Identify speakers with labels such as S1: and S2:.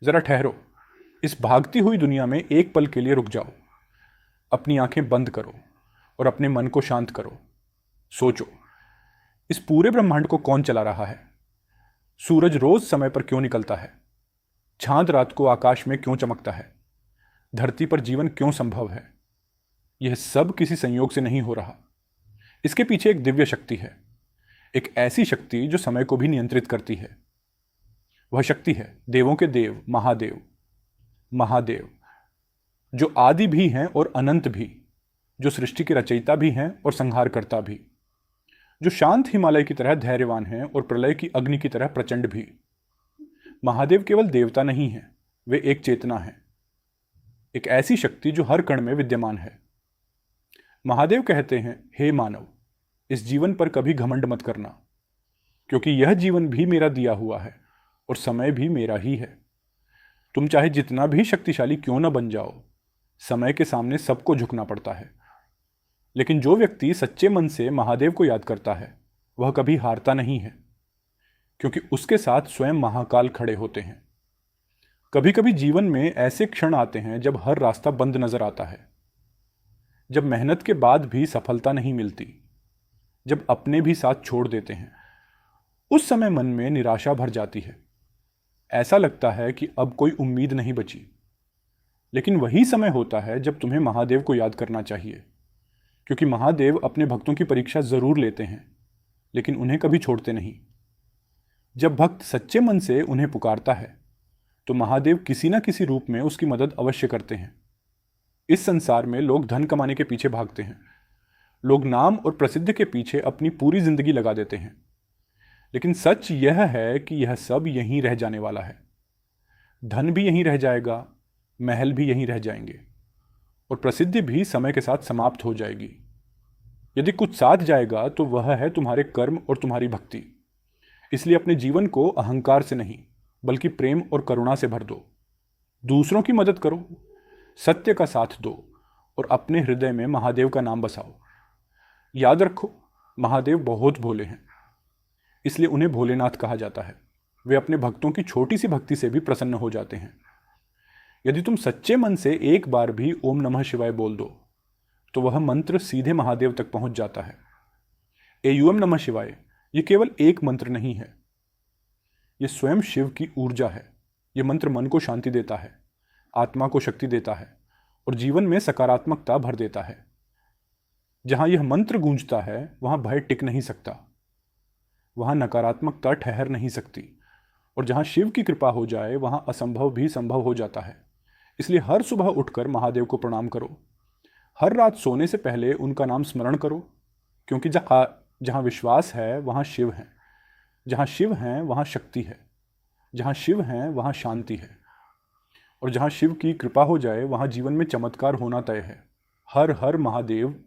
S1: जरा ठहरो, इस भागती हुई दुनिया में एक पल के लिए रुक जाओ। अपनी आंखें बंद करो और अपने मन को शांत करो। सोचो, इस पूरे ब्रह्मांड को कौन चला रहा है? सूरज रोज समय पर क्यों निकलता है? चांद रात को आकाश में क्यों चमकता है? धरती पर जीवन क्यों संभव है? यह सब किसी संयोग से नहीं हो रहा। इसके पीछे एक दिव्य शक्ति है, एक ऐसी शक्ति जो समय को भी नियंत्रित करती है। वह शक्ति है देवों के देव महादेव। महादेव जो आदि भी हैं और अनंत भी, जो सृष्टि के रचयिता भी हैं और संहारकर्ता भी, जो शांत हिमालय की तरह धैर्यवान हैं और प्रलय की अग्नि की तरह प्रचंड भी। महादेव केवल देवता नहीं है, वे एक चेतना है, एक ऐसी शक्ति जो हर कण में विद्यमान है। महादेव कहते हैं, हे मानव, इस जीवन पर कभी घमंड मत करना, क्योंकि यह जीवन भी मेरा दिया हुआ है और समय भी मेरा ही है। तुम चाहे जितना भी शक्तिशाली क्यों न बन जाओ, समय के सामने सबको झुकना पड़ता है। लेकिन जो व्यक्ति सच्चे मन से महादेव को याद करता है, वह कभी हारता नहीं है, क्योंकि उसके साथ स्वयं महाकाल खड़े होते हैं। कभी कभी जीवन में ऐसे क्षण आते हैं जब हर रास्ता बंद नजर आता है, जब मेहनत के बाद भी सफलता नहीं मिलती, जब अपने भी साथ छोड़ देते हैं। उस समय मन में निराशा भर जाती है, ऐसा लगता है कि अब कोई उम्मीद नहीं बची। लेकिन वही समय होता है जब तुम्हें महादेव को याद करना चाहिए, क्योंकि महादेव अपने भक्तों की परीक्षा जरूर लेते हैं, लेकिन उन्हें कभी छोड़ते नहीं। जब भक्त सच्चे मन से उन्हें पुकारता है, तो महादेव किसी न किसी रूप में उसकी मदद अवश्य करते हैं। इस संसार में लोग धन कमाने के पीछे भागते हैं, लोग नाम और प्रसिद्धि के पीछे अपनी पूरी जिंदगी लगा देते हैं। लेकिन सच यह है कि यह सब यहीं रह जाने वाला है। धन भी यहीं रह जाएगा, महल भी यहीं रह जाएंगे, और प्रसिद्धि भी समय के साथ समाप्त हो जाएगी। यदि कुछ साथ जाएगा तो वह है तुम्हारे कर्म और तुम्हारी भक्ति। इसलिए अपने जीवन को अहंकार से नहीं, बल्कि प्रेम और करुणा से भर दो। दूसरों की मदद करो, सत्य का साथ दो और अपने हृदय में महादेव का नाम बसाओ। याद रखो, महादेव बहुत भोले हैं, इसलिए उन्हें भोलेनाथ कहा जाता है। वे अपने भक्तों की छोटी सी भक्ति से भी प्रसन्न हो जाते हैं। यदि तुम सच्चे मन से एक बार भी ओम नमः शिवाय बोल दो, तो वह मंत्र सीधे महादेव तक पहुंच जाता है। एयूएम नमः शिवाय ये केवल एक मंत्र नहीं है, यह स्वयं शिव की ऊर्जा है। यह मंत्र मन को शांति देता है, आत्मा को शक्ति देता है और जीवन में सकारात्मकता भर देता है। जहां यह मंत्र गूंजता है, वहां भय टिक नहीं सकता, वहां नकारात्मकता ठहर नहीं सकती, और जहां शिव की कृपा हो जाए, वहां असंभव भी संभव हो जाता है। इसलिए हर सुबह उठकर महादेव को प्रणाम करो। हर रात सोने से पहले उनका नाम स्मरण करो, क्योंकि जहां विश्वास है वहां शिव है, जहां शिव हैं वहां शक्ति है, जहां शिव हैं वहां शांति है, और जहां शिव की कृपा हो जाए वहां जीवन में चमत्कार होना तय है। हर हर महादेव।